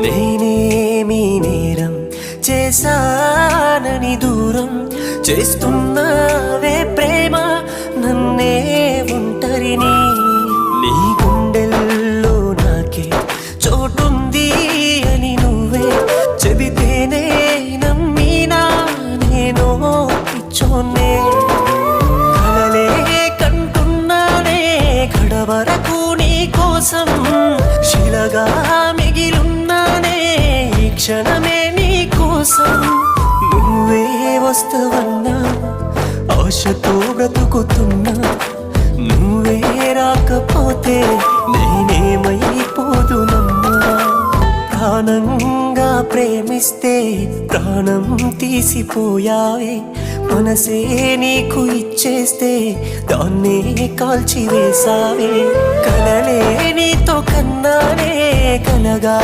నేనేమి నేరం చేశానని దూరం చేస్తున్నావే ప్రేమ నన్నే ఒంటరిని. నీ గుండెల్లో నాకే చోటుంది అని నువ్వే చెబితేనే నమ్మినా నేను పిచ్చోన్నే. కలలే కంటున్నానే కడవరకు నీ కోసం, శిలగా మిగిలున్నానే ఈ క్షణమే నీ కోసం. నువ్వే వస్తావన్నా ఆశతో బ్రతుకుతున్నా, నువ్వే రాకపోతే నేనేమైపోదునమ్మా. ప్రాణంగా ప్రేమిస్తే ప్రాణం తీసిపోయావే, మనసే నీకు ఇచ్చేస్తే దాన్నే కాల్చివేసావే. కలలే నీతో కన్నానే కలగా